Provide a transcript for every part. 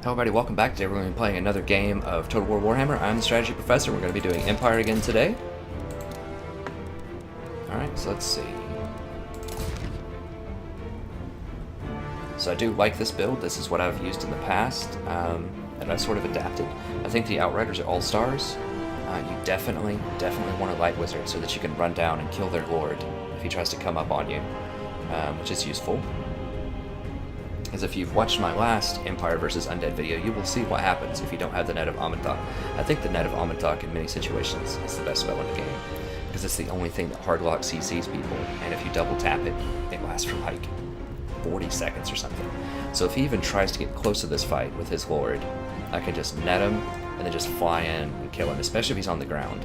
Hello everybody, welcome back. Today we're going to be playing another game of Total War Warhammer. I'm the Strategy Professor. We're going to be doing Empire again today. Alright, so let's see. So I do like this build. This is what I've used in the past, and I've sort of adapted. I think the Outriders are all-stars. You definitely want a Light Wizard so that you can run down and kill their Lord if he tries to come up on you, which is useful. Because if you've watched my last Empire versus Undead video, you will see what happens if you don't have the Net of Amanthak. I think the Net of Amanthak in many situations is the best spell in the game, because it's the only thing that hardlock CCs people, and if you double tap it, it lasts for like 40 seconds or something. So if he even tries to get close to this fight with his Lord, I can just net him, and then just fly in and kill him, especially if he's on the ground.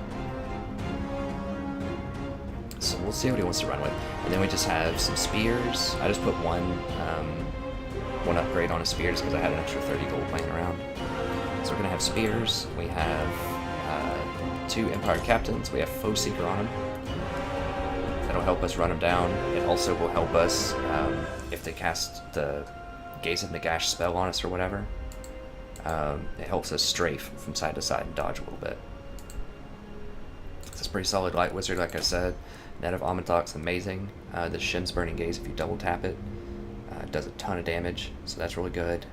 So we'll see what he wants to run with. And then we just have some spears. I just put one upgrade on a spear just because I had an extra 30 gold laying around. So we're going to have spears. We have 2 Empire Captains. We have Foe Seeker on them. That'll help us run them down. It also will help us if they cast the Gaze of Nagash spell on us or whatever. It helps us strafe from side to side and dodge a little bit. It's a pretty solid Light Wizard, like I said. Net of Amanthak's amazing. The Shim's Burning Gaze, if you double tap it, does a ton of damage, so that's really good.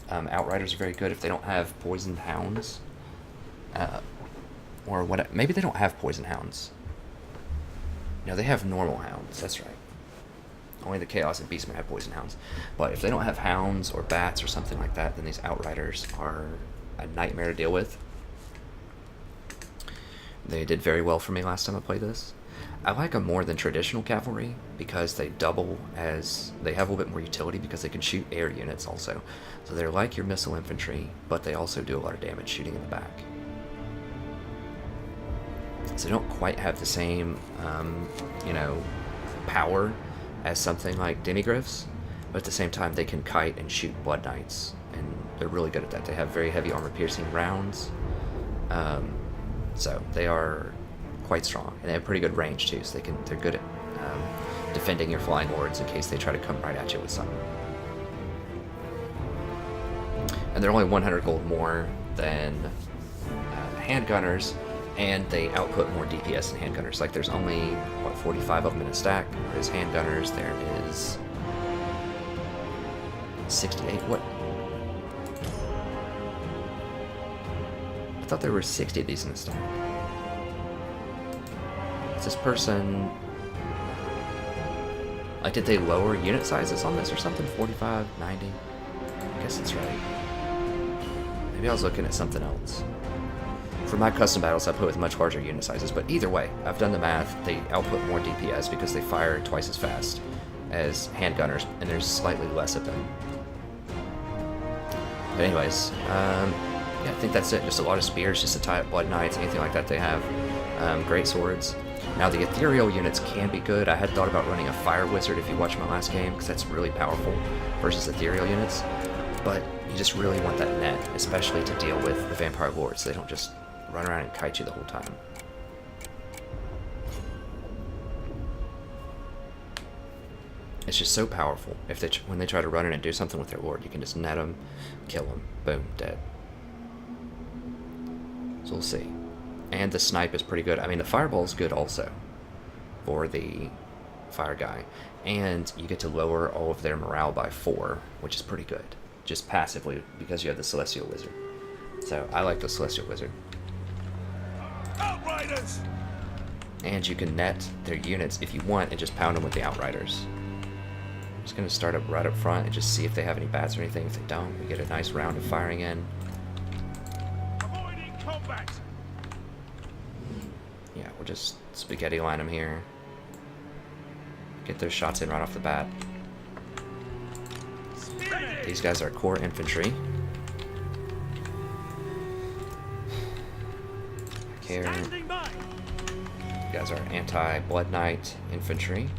Outriders are very good if they don't have Poisoned Hounds. Or what? Maybe they don't have Poisoned Hounds. No, they have normal hounds, that's right. Only the Chaos and Beastmen have Poisoned Hounds. But if they don't have hounds or bats or something like that, then these Outriders are a nightmare to deal with. They did very well for me last time I played this. I like them more than traditional cavalry because they double as, they have a little bit more utility because they can shoot air units also. So they're like your missile infantry, but they also do a lot of damage shooting in the back. So they don't quite have the same, power as something like Demigryphs, but at the same time they can kite and shoot Blood Knights, and they're really good at that. They have very heavy armor-piercing rounds, so they are quite strong, and they have pretty good range too. So they're good at defending your flying lords in case they try to come right at you with something. And they're only 100 gold more than handgunners, and they output more DPS than handgunners. Like there's only 45 of them in a stack, whereas handgunners there is 68. What? I thought there were 60 of these in a stack. This person, like, did they lower unit sizes on this or something? 45, 90? I guess that's right. Maybe I was looking at something else. For my custom battles, I put with much larger unit sizes, but either way, I've done the math. They output more DPS because they fire twice as fast as handgunners, and there's slightly less of them. But anyways, yeah, I think that's it. Just a lot of spears, just to tie up Blood Knights, anything like that they have. Great swords. Now the ethereal units can be good. I had thought about running a fire wizard if you watched my last game, because that's really powerful versus ethereal units. But you just really want that net, especially to deal with the vampire lords. So they don't just run around and kite you the whole time. It's just so powerful. If when they try to run in and do something with their lord, you can just net them, kill them, boom, dead. So we'll see. And the snipe is pretty good. I mean, the fireball is good also for the fire guy. And you get to lower all of their morale by 4, which is pretty good. Just passively, because you have the Celestial Wizard. So I like the Celestial Wizard. Outriders! And you can net their units if you want and just pound them with the Outriders. I'm just going to start up right up front and just see if they have any bats or anything. If they don't, we get a nice round of firing in. Avoiding combat! Yeah, we'll just spaghetti line them here. Get those shots in right off the bat. These guys are core infantry. Here. You guys are anti-Blood Knight infantry.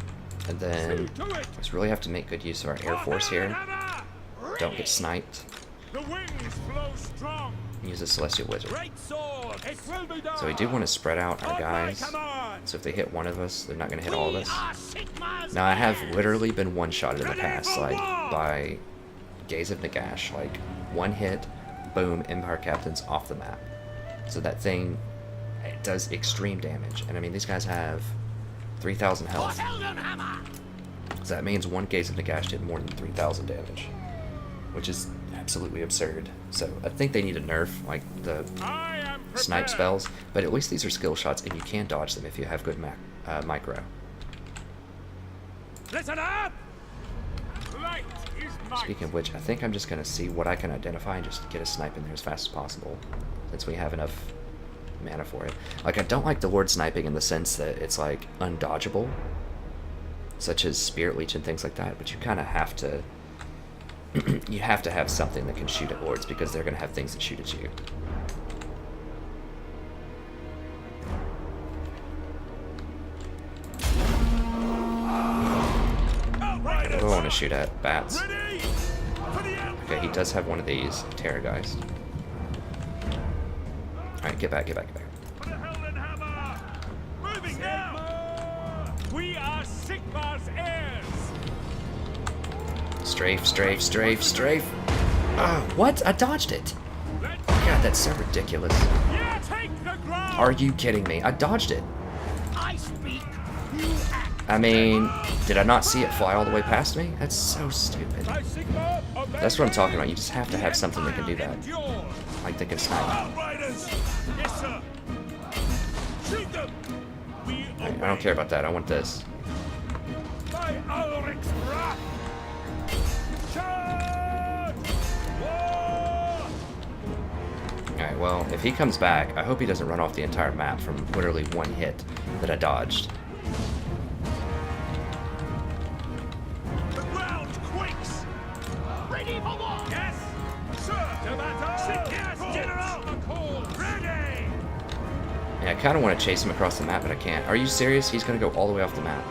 And then just really have to make good use of our Air Force here. Don't get sniped. Use a Celestial Wizard. So we do want to spread out our guys. So if they hit one of us, they're not going to hit all of us. Now I have literally been one-shotted in the past, like by Gaze of Nagash. Like, one hit, boom, Empire Captain's off the map. So that thing, it does extreme damage. And I mean, these guys have 3,000 health. So that means one Gaze of Nagash did more than 3,000 damage, which is absolutely absurd. So I think they need to nerf, like, the snipe spells, but at least these are skill shots, and you can dodge them if you have good micro. Listen up! Speaking of which, I think I'm just going to see what I can identify and just get a snipe in there as fast as possible, since we have enough mana for it. Like, I don't like the Lord sniping in the sense that it's, like, undodgeable, such as Spirit Leech and things like that, but you kind of have to... you have to have something that can shoot at Lords, because they're going to have things that shoot at you. I don't want to shoot at bats. Okay, he does have one of these. Terrorgeist. Alright, get back, get back, get back. Moving now! We are Sigmar's heirs! Strafe, strafe, strafe, strafe. What? I dodged it. God, that's so ridiculous. Are you kidding me? I dodged it. I speak, you act. I mean, did I not see it fly all the way past me? That's so stupid. That's what I'm talking about. You just have to have something that can do that. Like they can snipe. I don't care about that. I want this. Alright, well, if he comes back, I hope he doesn't run off the entire map from literally one hit that I dodged. The ground quakes! Ready for war! Yes, sir! To battle! Yes, General! Ready! Yeah, I kind of want to chase him across the map, but I can't. Are you serious? He's going to go all the way off the map.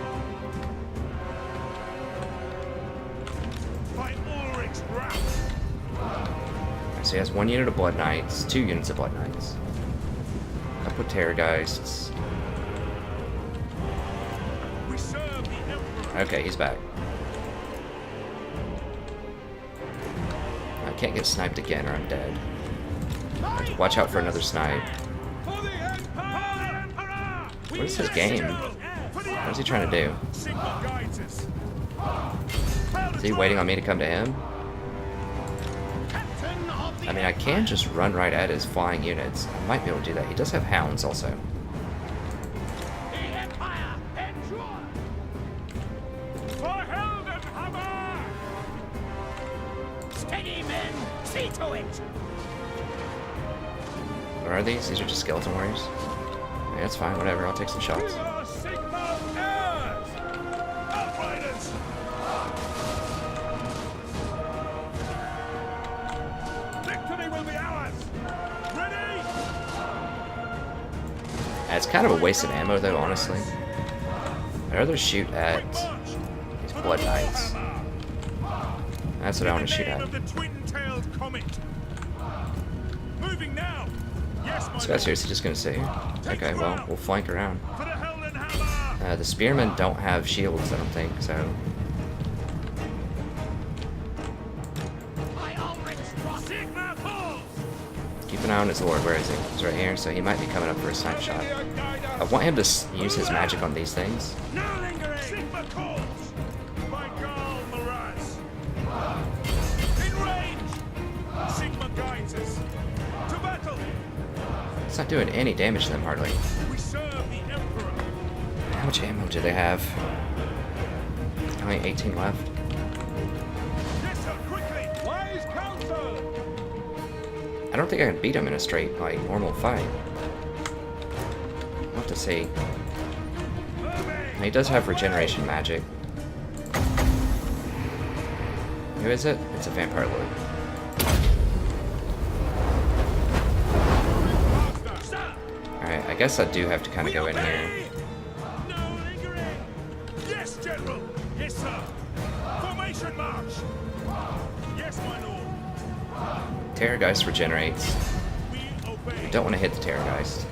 So he has 1 unit of Blood Knights, 2 units of Blood Knights. I put Terrorgeists. Okay, he's back. I can't get sniped again or I'm dead. Watch out for another snipe. What is his game? What is he trying to do? Is he waiting on me to come to him? I mean, I can just run right at his flying units. I might be able to do that. He does have hounds also. Steady, men! See to it! What are these? These are just skeleton warriors? Yeah, that's fine. Whatever. I'll take some shots. It's kind of a waste of ammo, though, honestly. I'd rather shoot at these Blood Knights. That's what I want to shoot at. This guy's seriously just going to sit here? Okay, well, we'll flank around. The Spearmen don't have shields, I don't think, so... Keep an eye on his lord. Where is he? He's right here, so he might be coming up for a snipe shot. I want him to use his magic on these things. It's not doing any damage to them, hardly. How much ammo do they have? Only 18 left. I don't think I can beat him in a straight, like, normal fight. We'll have to see. He does have regeneration magic. Who is it? It's a Vampire Lord. Alright, I guess I do have to kind of go in here. Yes, General! Yes, sir! Formation march! Yes, my lord! Terrorgeist regenerates. I don't want to hit the Terrorgeist.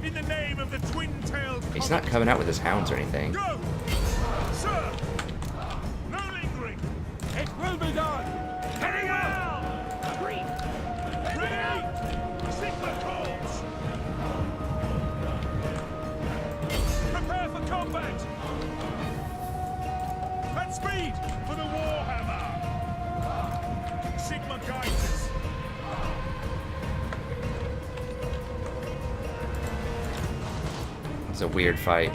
In the name of the twin-tailed He's not coming out with his hounds or anything. Go! Sir! No lingering! It will be done! Speed for the Warhammer! Sigma guides us. It's a weird fight.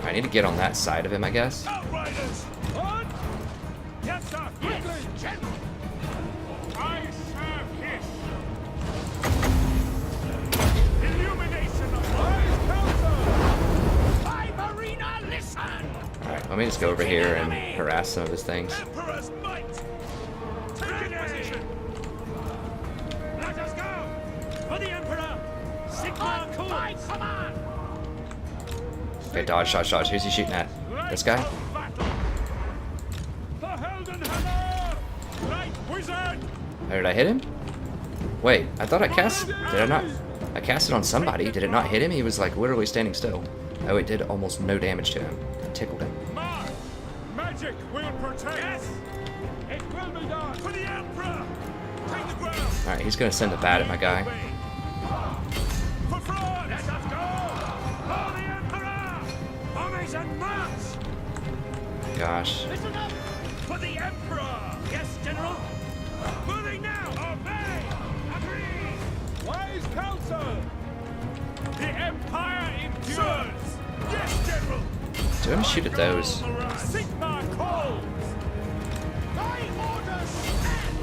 I need to get on that side of him, I guess. Outriders! On! Yes, sir! Quickly! General! I serve his! Illumination of Wise Council! My Marina, listen! Alright, let me just go over here and harass some of his things. Emperor's might! Take in position! Let us go! For the Emperor! Sigma Cool! Command! Okay, dodge, dodge, dodge. Who's he shooting at? This guy? The Heldenhammer! Light wizard! Oh, did I hit him? Wait, I thought I cast... Did I not? I cast it on somebody. Did it not hit him? He was like literally standing still. Oh, it did almost no damage to him. It tickled him. Mark! Magic will protect! Yes! It will be done! For the Emperor! Take the ground! Alright, he's gonna send a bat at my guy. For France! Let us go! For the Emperor! Formation march! Gosh. Listen up! For the Emperor! Yes, General! Moving now! Obey! Agree! Wise counsel! The Empire endures! Yes, General! Do him shoot at those. Sigma calls! My orders stand!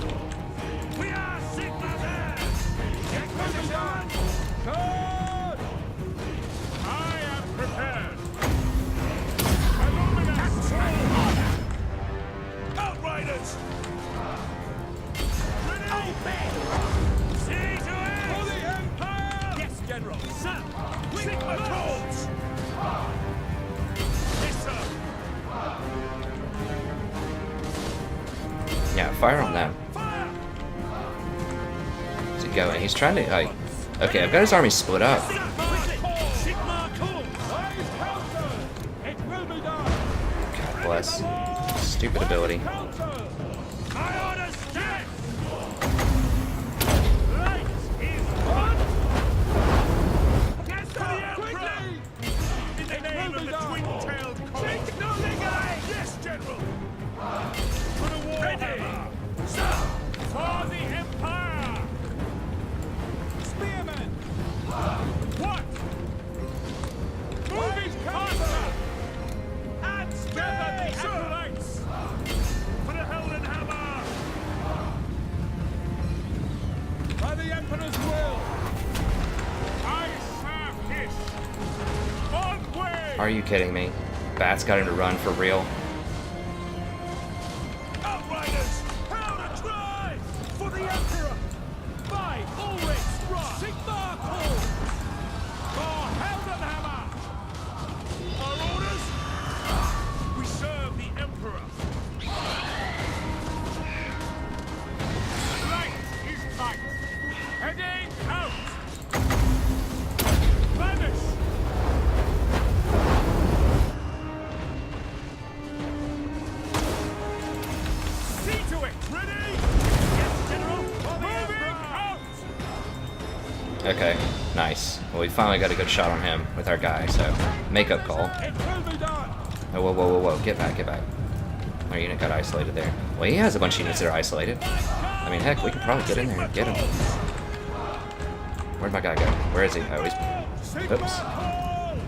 We are Sigma there! Get position! Good! I am prepared! Illuminate! Outriders! Ready! Obey! See to it! For the Empire! Yes, General! Sir! Sigma calls! Yes, sir! Yeah, fire on them. Fire! Where's he going? He's trying to, like... Okay, I've got his army split up. Sigma calls! Wise counsel! It will be done! God bless. Stupid ability. Counsel! My orders stand! Light is on! Yes, sir! Quickly! In the name of the twin-tailed column! Yes, General! For the Warhammer! Sir! For the Empire! Spearmen! What? Moving faster! And gather the acolytes! For the Heldenhammer! By the Emperor's will! I serve his! On way! Are you kidding me? Bat's got him to run for real. Outriders! How to try! For the Emperor! By Ulrich Strong! Sigma Cool! For Heldenhammer! Our orders? We serve the Emperor! Light is tight! Heading out! Vanish! See to it! Ready? Yes, General! Moving out! Okay, nice. Well, we finally got a good shot on him with our guy, so... Makeup call. It will be done! Oh, whoa, whoa, whoa, whoa. Get back, get back. Our unit got isolated there. Well, he has a bunch of units that are isolated. I mean, heck, we can probably get in there and get him. Where'd my guy go? Where is he? Oh, he's... Oops.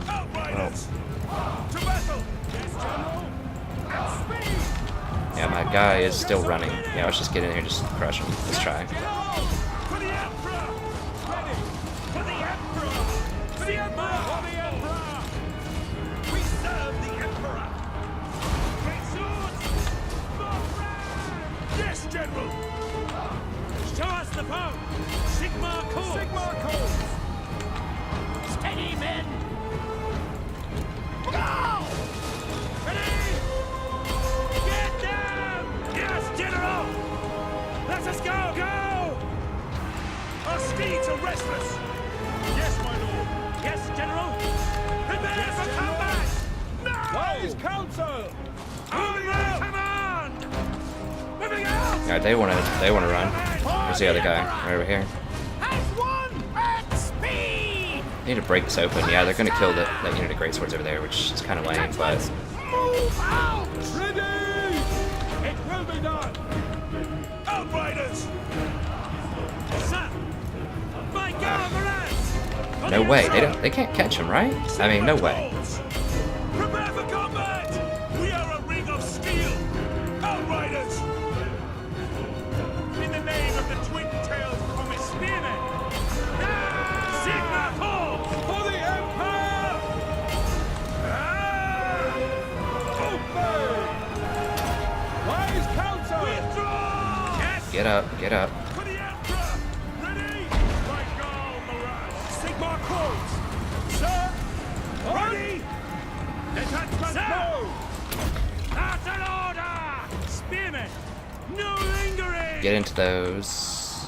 Outriders! To battle! Yes, General! At speed! Yeah, my guy is still running. Yeah, let's just get in here and just crush him. Let's try. For the Emperor! Ready! For the Emperor! For the Emperor! For the Emperor! We serve the Emperor! Great swords! More round! Yes, General! Show us the foe! Sigma calls! Sigma calls! Steady, men! Go! Ready! Get down! Yes, General! Let us go! Go! Our steeds are restless! Yes, my lord! Yes, General! Prepare for combat! Now! Wise counsel! Moving out! Command! Moving out! Alright, they wanna run. Where's the other guy? Right over here. As one at speed! Need to break this open. Yeah, they're gonna kill that unit of greatswords over there, which is kind of lame, but Move out! Ready! It will be done! Outriders! Sir! My comrades! no way. They can't catch him, right? I mean, no way. Prepare for combat! We are a ring of steel! Outriders! In the name of the twin-tailed comet spearmen! Sigma call for the Empire! Obey! Wise counsel! Withdraw! Yes! Get up, get up. For the Emperor! Ready? My God, Mirage! Sigma calls! Sir! Ready? Detachment move! That's an order! Spearmen! No lingering! Get into those.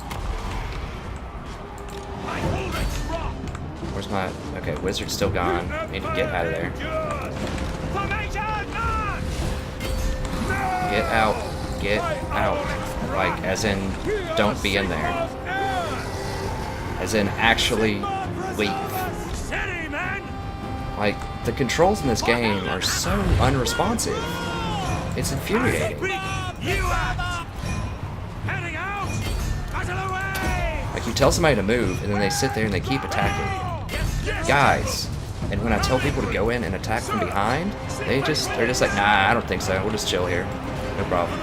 I hold it rock! Where's my... Okay, wizard's still gone. Need to get out of there. Formation march! Get out. Get out. Like, as in, don't be in there. As in, actually leave. Steady, man! Like, the controls in this game are so unresponsive. It's infuriating. You out! Heading out! Battle away! Like, you tell somebody to move, and then they sit there and they keep attacking. Yes, Guys. And when I tell people to go in and attack from behind, they're just like, nah, I don't think so. We'll just chill here. No problem.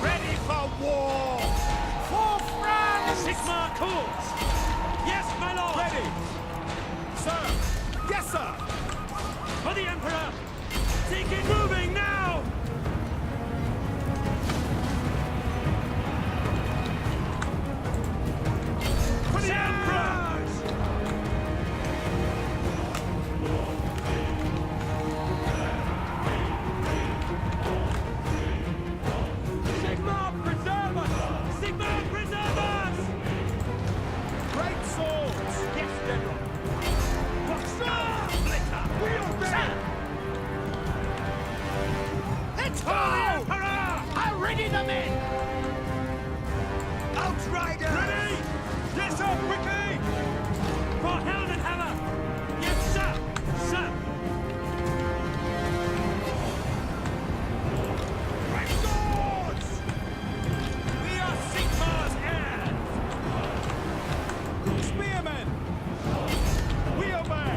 Ready for war! For France! Sigma calls! Yes, my lord! Ready! Sir! Yes, sir! For the Emperor! Take it moving now! For the Emperor! Sigma preserve us! Sigma preserve us! Great swords! Yes, General! We obey! Let's go! Emperor! I'm ready them in! Outriders! Ready? Yes, sir, quickly! For Heldenhammer! Yes, sir! Sir! Right swords! We are Sigmar's heirs! Spearmen! We obey!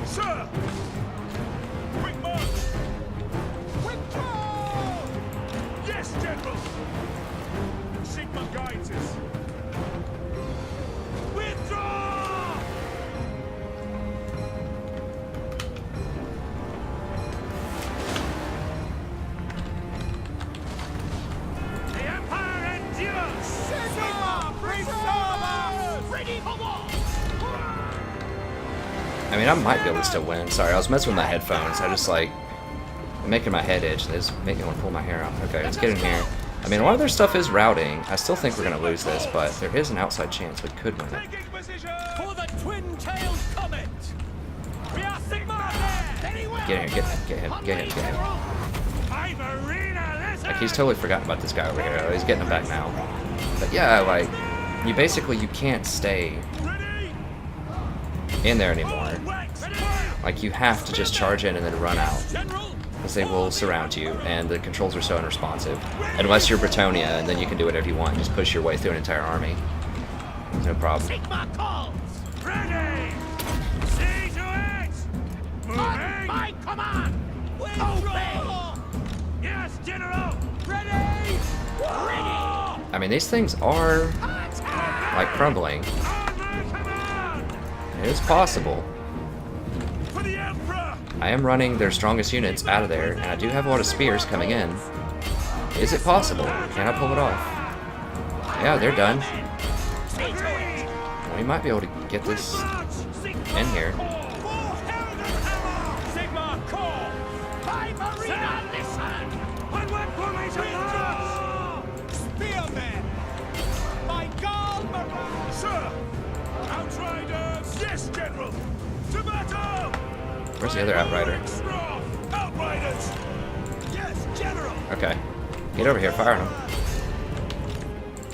Sir! Quick march! Withdraw! Yes, General! Sigma guides us! Withdraw! The Empire endures! Sigma preserve! Ready for war! I mean, I might be able to still win. Sorry, I was messing with my headphones. I just, like, I'm making my head itch. They just make me want to pull my hair out. Okay, let's get in here. I mean, a lot of their stuff is routing. I still think we're going to lose this, but there is an outside chance we could win it. Taking position for the twin-tailed comet. We are Sigma there. Get in here, get him, get him, get him. I'm Arena, listen. Like, he's totally forgotten about this guy over here. Oh, he's getting him back now. But yeah, like, you can't stay Ready? in there anymore. Ranks. Like, you have to just charge in and then run out. General. Because they will surround you, and the controls are so unresponsive. Unless you're Bretonia, and then you can do whatever you want. Just push your way through an entire army. No problem. Sigma calls. Ready. See to it. Moving. My command. Obey. Yes, General. Ready. Ready. I mean, these things are, like, crumbling. On my command. It's possible. For the Emperor. I am running their strongest units out of there, and I do have a lot of spears coming in. Is it possible? Can I pull it off? Yeah, they're done. See to it. We might be able to get this in here. Sigma call! By Marina, listen! Onward formation march! Spearmen! My God, Mirage! Sir! Outriders! Yes, General! To battle! Where's the other outrider? Outriders! Yes, General! Okay. Get over here, fire on him.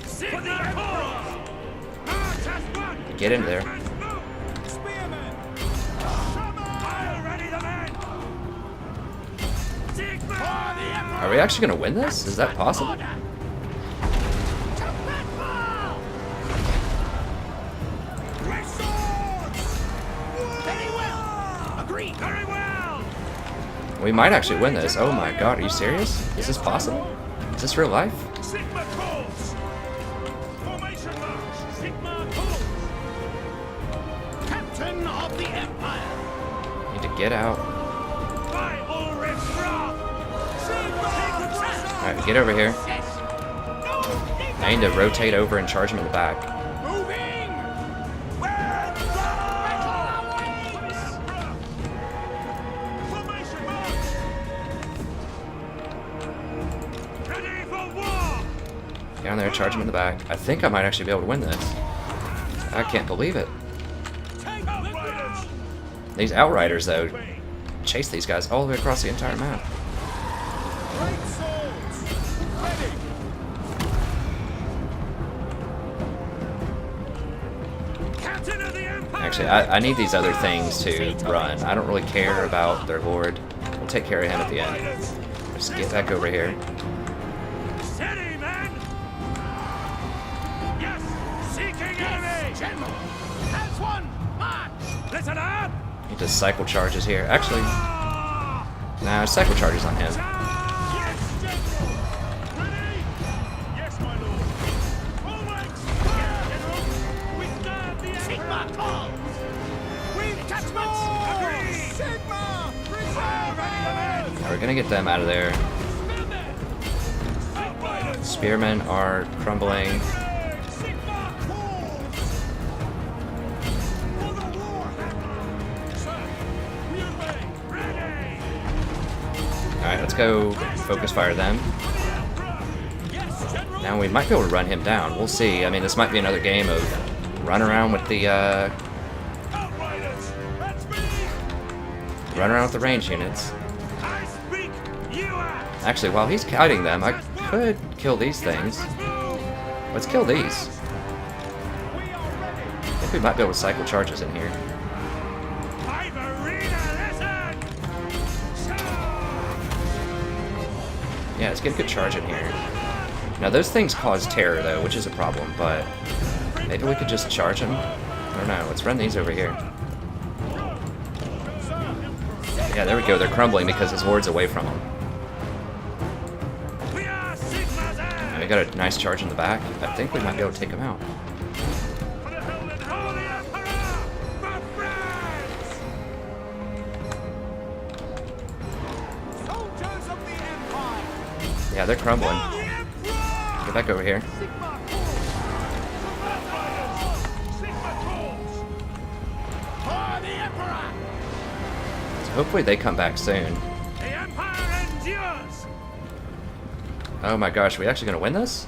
For the the Emperor! March as one! Get into there. Spearmen! I'll ready the men! Sigma! For the Emperor! Are we actually going to win this? Is that possible? Great swords! Very well! Agreed! Very well! We might actually win this. Oh my god, are you serious? Is this possible? Is this real life? Sigma calls! Formation march! Sigma calls! Captain of the Empire! Need to get out. By Ulrich's wrath! Sigma! Alright, get over here. Yes! I need to rotate over and charge him in the back. Moving! Formation march! Ready for war! Get on there, charge him in the back. I think I might actually be able to win this. I can't believe it. Outriders! These Outriders, though, chase these guys all the way across the entire map. Great swords! Ready! Captain of the Empire! Actually, I need these other things to run. I don't really care about their lord. We'll take care of him at the end. Just get back over here. Steady, men! Yes! Seeking enemy! General! Has one! March! Listen up! Need to cycle charges here. Actually, Ah! nah, cycle charges on him. Yes, General! Ready? Yes, my lord. All ranks! Yes, General! We serve the Sigma calls! Detachments! Agreed! Sigma! Reserve! Ready, the men! Now we're gonna get them out of there. Outriders! Spearmen are crumbling. Sigma calls! For the Warhammer! Sir, we obey! Ready! Alright, let's go focus fire them. Yes, General! Now we might be able to run him down. We'll see. I mean, this might be another game of run around with the Outriders! That's me! run around with the range units. I speak, you act! Actually, while he's kiting them, I could kill these things. Let's kill these. We are ready! I think we might be able to cycle charges in here. I've arena, listen! Yeah, let's get a good charge in here. Now, those things cause terror, though, which is a problem, but maybe we could just charge them? I don't know. Let's run these over here. Yeah, there we go. They're crumbling because his lord's away from them. We are Sigma's And we got a nice charge in the back. I think we might be able to take him out. For the Holy Emperor! For France! Soldiers of the Empire! Yeah, they're crumbling. For the Emperor! Get back over here. Sigma calls! Outriders! Sigma calls! For the Emperor! So hopefully they come back soon. The Empire endures! Oh my gosh, are we actually going to win this?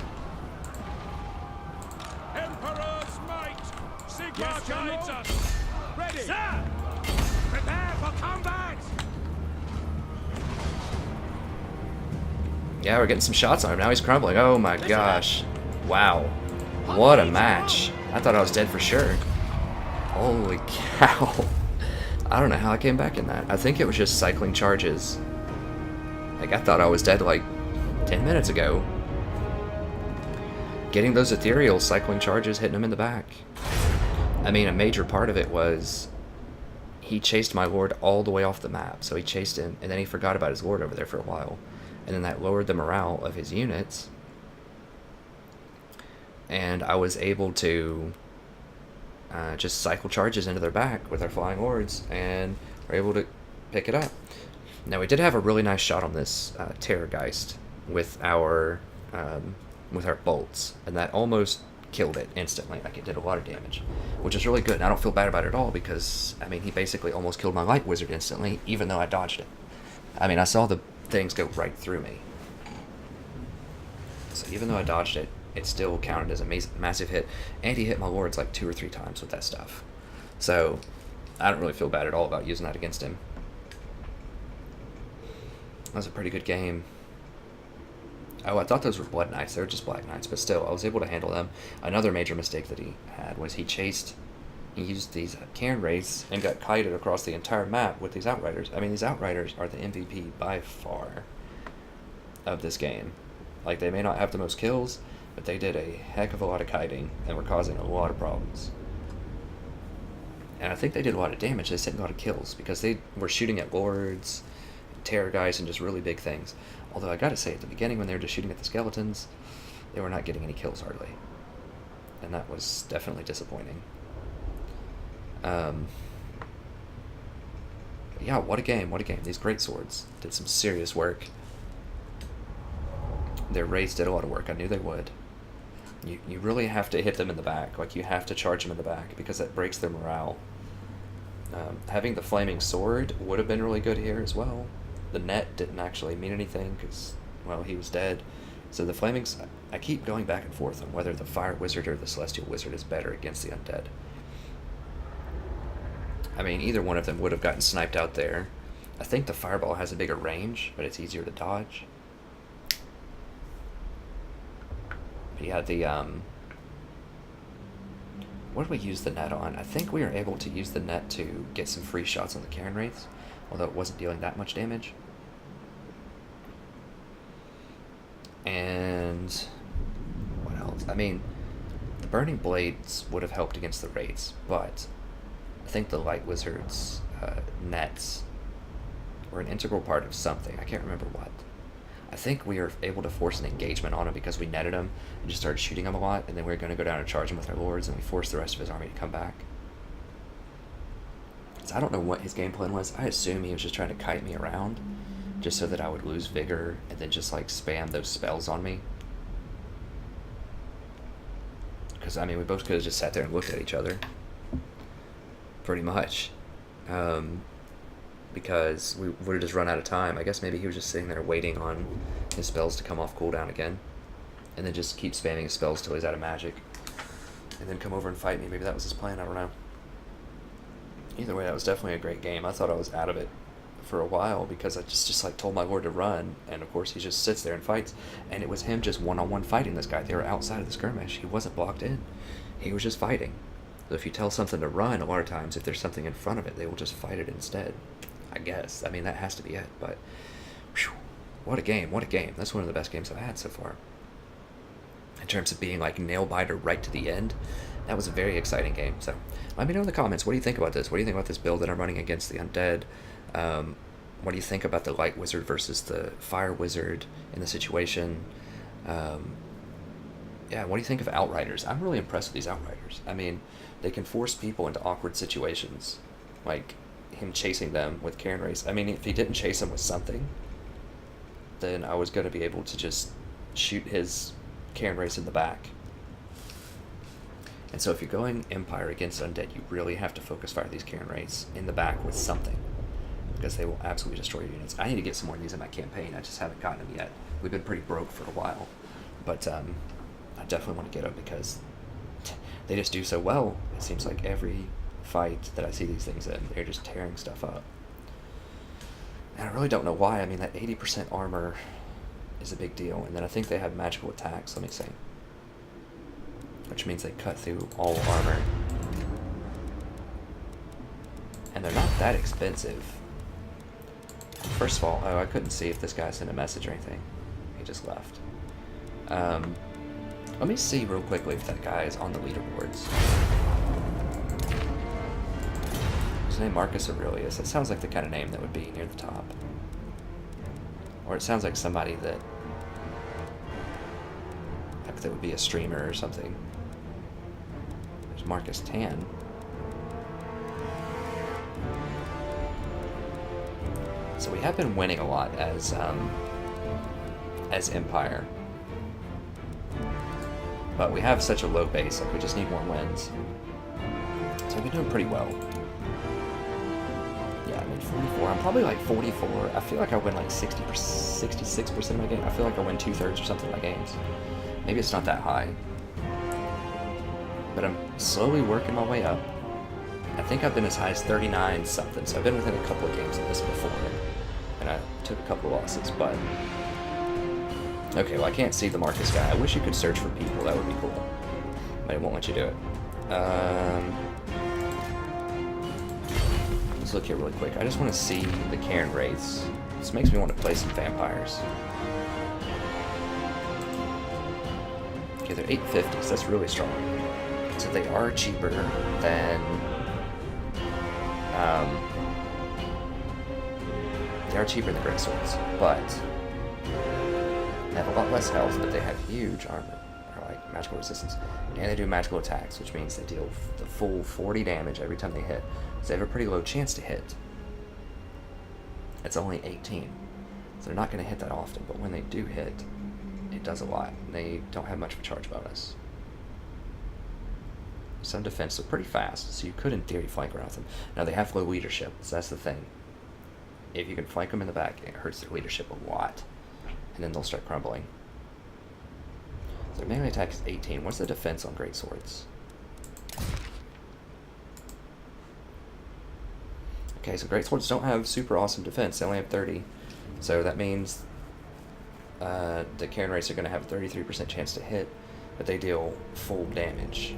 Emperor's might! Sigma guides us! Ready! Sir! Prepare for combat! Yeah, we're getting some shots on him. Now he's crumbling. Oh my gosh. Wow. What a match. I thought I was dead for sure. Holy cow. I don't know how I came back in that. I think it was just cycling charges. Like, I thought I was dead like 10 minutes ago. Getting those ethereal cycling charges, hitting him in the back. I mean, a major part of it was he chased my lord all the way off the map. So he chased him, and then he forgot about his lord over there for a while. And then that lowered the morale of his units. And I was able to just cycle charges into their back with our flying lords, and we're able to pick it up. Now, we did have a really nice shot on this Terrorgeist with our bolts, and that almost killed it instantly. Like, it did a lot of damage, which is really good. And I don't feel bad about it at all because, I mean, he basically almost killed my light wizard instantly, even though I dodged it. I mean, I saw the things go right through me. So even though I dodged it, it still counted as a massive hit, and he hit my lords like 2 or 3 times with that stuff. So I don't really feel bad at all about using that against him. That was a pretty good game. Oh, I thought those were Blood Knights. They were just Black Knights, but still, I was able to handle them. Another major mistake that he had was he used these Cairn Wraiths and got kited across the entire map with these Outriders. I mean, these Outriders are the MVP by far of this game. Like, they may not have the most kills, but they did a heck of a lot of kiting and were causing a lot of problems. And I think they did a lot of damage. They just didn't a lot of kills because they were shooting at Lords, Terror Guys, and just really big things. Although I gotta say, at the beginning when they were just shooting at the skeletons, they were not getting any kills hardly. And that was definitely disappointing. Yeah, what a game, what a game. These great swords did some serious work. Their raids did a lot of work. I knew they would. You really have to hit them in the back. Like, you have to charge them in the back because that breaks their morale. Having the flaming sword would have been really good here as well. The net didn't actually mean anything because, well, he was dead. So the flamings, I keep going back and forth on whether the fire wizard or the celestial wizard is better against the undead. I mean, either one of them would have gotten sniped out there. I think the fireball has a bigger range, but it's easier to dodge. But yeah, the, what did we use the net on? I think we were able to use the net to get some free shots on the Cairn Wraiths, although it wasn't dealing that much damage. And what else? I mean, the Burning Blades would have helped against the Wraiths, but I think the Light Wizard's nets were an integral part of something. I can't remember what. I think we were able to force an engagement on him because we netted him and just started shooting him a lot, and then we were going to go down and charge him with our lords, and we forced the rest of his army to come back. So I don't know what his game plan was. I assume he was just trying to kite me around just so that I would lose vigor and then just like spam those spells on me. Because, I mean, we both could have just sat there and looked at each other. Pretty much. Because we would have just run out of time. I guess maybe he was just sitting there waiting on his spells to come off cooldown again. And then just keep spamming his spells till he's out of magic. And then come over and fight me. Maybe that was his plan, I don't know. Either way, that was definitely a great game. I thought I was out of it for a while because I just like told my lord to run. And of course he just sits there and fights. And it was him just one-on-one fighting this guy. They were outside of the skirmish. He wasn't blocked in. He was just fighting. So if you tell something to run, a lot of times, if there's something in front of it, they will just fight it instead. I guess. I mean, that has to be it. But, whew, what a game. What a game. That's one of the best games I've had so far. In terms of being, like, nail-biter right to the end, that was a very exciting game. So, let me know in the comments. What do you think about this? What do you think about this build that I'm running against the undead? What do you think about the Light Wizard versus the Fire Wizard in the situation? Yeah, what do you think of Outriders? I'm really impressed with these Outriders. I mean, they can force people into awkward situations, like him chasing them with Cairn Wraiths. I mean, if he didn't chase them with something, then I was going to be able to just shoot his Cairn Wraiths in the back. And so if you're going Empire against Undead, you really have to focus fire these Cairn Wraiths in the back with something, because they will absolutely destroy your units. I need to get some more of these in my campaign. I just haven't gotten them yet. We've been pretty broke for a while, but I definitely want to get them because they just do so well. It seems like every fight that I see these things in, they're just tearing stuff up. And I really don't know why. I mean, that 80% armor is a big deal. And then I think they have magical attacks, let me see. Which means they cut through all armor. And they're not that expensive. First of all, oh, I couldn't see if this guy sent a message or anything. He just left. Let me see real quickly if that guy is on the leaderboards. His name Marcus Aurelius. That sounds like the kind of name that would be near the top. Or it sounds like somebody that would be a streamer or something. There's Marcus Tan. So we have been winning a lot as Empire. But we have such a low base, like we just need more wins. So we've been doing pretty well. Yeah, I mean 44. I'm probably like 44. I feel like I win like 66% of my game. I feel like I win 2/3 or something of my games. Maybe it's not that high. But I'm slowly working my way up. I think I've been as high as 39 something, so I've been within a couple of games of this before. And I took a couple of losses, but Okay, well I can't see the Marcus guy. I wish you could search for people, that would be cool. But it won't let you do it. Let's look here really quick. I just want to see the Cairn Wraiths. This makes me want to play some vampires. Okay, they're 850, so that's really strong. So they are cheaper than... they are cheaper than Greatswords, but they have a lot less health, but they have huge armor, or like magical resistance, and they do magical attacks, which means they deal the full 40 damage every time they hit. So they have a pretty low chance to hit. It's only 18, so they're not going to hit that often, but when they do hit, it does a lot. They don't have much of a charge bonus. Some defense, so pretty fast, so you could in theory flank around them. Now they have low leadership, so that's the thing. If you can flank them in the back, it hurts their leadership a lot, and then they'll start crumbling. So their melee attack is 18. What's the defense on greatswords? Okay, so greatswords don't have super awesome defense. They only have 30, so that means the Cairn Wraiths are going to have a 33% chance to hit, but they deal full damage,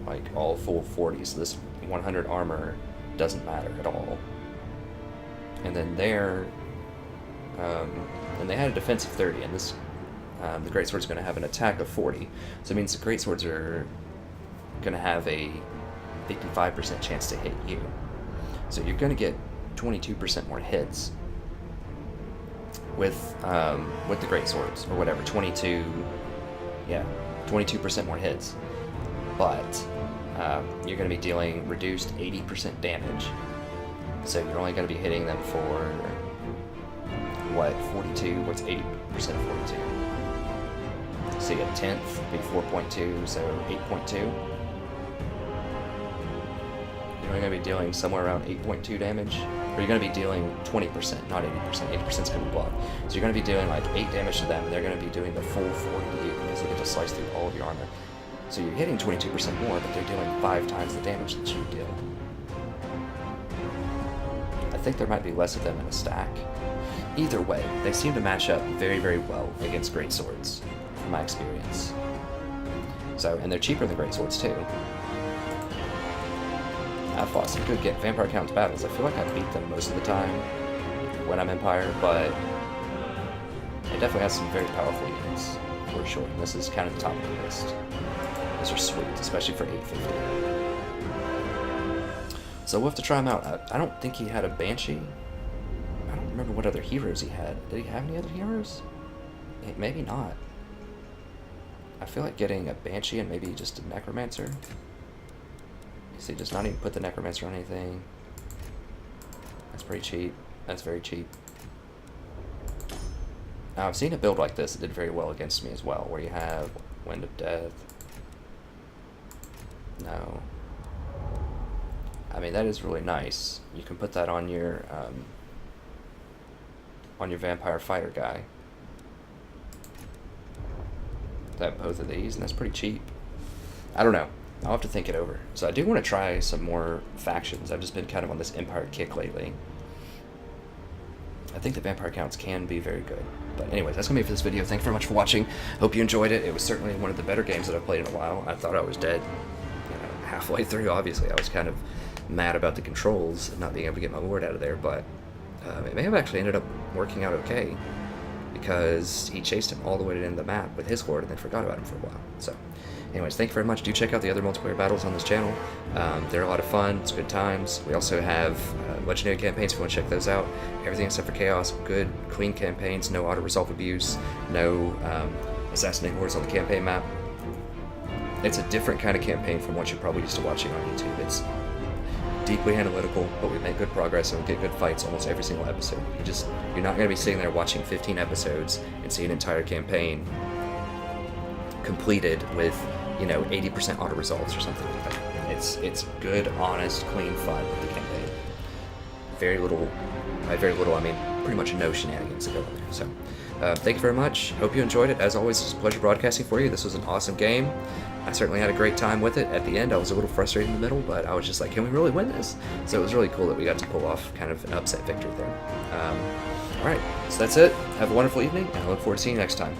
like all full 40. So this 100 armor doesn't matter at all. And then and they had a defense of 30, and this the greatsword's going to have an attack of 40. So it means the greatswords are going to have a 55% chance to hit you. So you're going to get 22% more hits with the greatswords, or whatever, 22% more hits. But you're going to be dealing reduced 80% damage. So you're only going to be hitting them for, what, 42? What's 80% of 42? So a tenth would be 4.2, so 8.2. You're only going to be dealing somewhere around 8.2 damage. Or you're going to be dealing 20%, not 80%. 80% is going to be blocked. So you're going to be doing like 8 damage to them, and they're going to be doing the full 40 to you, because they get to slice through all of your armor. So you're hitting 22% more, but they're dealing 5 times the damage that you deal. I think there might be less of them in a stack. Either way, they seem to match up very, very well against greatswords, from my experience. So, and they're cheaper than greatswords too. I've fought some good Vampire Count's battles. I feel like I beat them most of the time when I'm Empire, but it definitely has some very powerful units, for sure. And this is kind of the top of the list. Those are sweet, especially for 850. So we'll have to try him out. I don't think he had a Banshee. I don't remember what other heroes he had. Did he have any other heroes? Maybe not. I feel like getting a Banshee and maybe just a Necromancer. See, just not even put the Necromancer on anything. That's pretty cheap. That's very cheap. Now, I've seen a build like this that did very well against me as well, where you have Wind of Death. No. I mean, that is really nice. You can put that on your Vampire Fighter guy. That both of these, and that's pretty cheap. I don't know. I'll have to think it over. So I do want to try some more factions. I've just been kind of on this Empire kick lately. I think the Vampire Counts can be very good. But anyways, that's going to be it for this video. Thank you very much for watching. Hope you enjoyed it. It was certainly one of the better games that I've played in a while. I thought I was dead, halfway through, obviously. I was kind of mad about the controls and not being able to get my lord out of there, but it may have actually ended up working out okay, because he chased him all the way to the end of the map with his lord and then forgot about him for a while. So anyways, thank you very much. Do check out the other multiplayer battles on this channel. They're a lot of fun. It's good times. We also have legendary campaigns if you want to check those out. Everything except for Chaos. Good, clean campaigns. No auto-resolve abuse. No assassinating hordes on the campaign map. It's a different kind of campaign from what you're probably used to watching on YouTube. It's deeply analytical, but we make good progress and we get good fights almost every single episode. You're not going to be sitting there watching 15 episodes and see an entire campaign completed with 80% auto resolves or something like that. It's good, honest, clean fun with the campaign. Very little, by very little I mean pretty much no shenanigans that go in there. So thank you very much. Hope you enjoyed it. As always, it's a pleasure broadcasting for you. This was an awesome game. I certainly had a great time with it. At the end, I was a little frustrated in the middle, but I was just like, can we really win this? So it was really cool that we got to pull off kind of an upset victory there. Alright, so that's it. Have a wonderful evening, and I look forward to seeing you next time.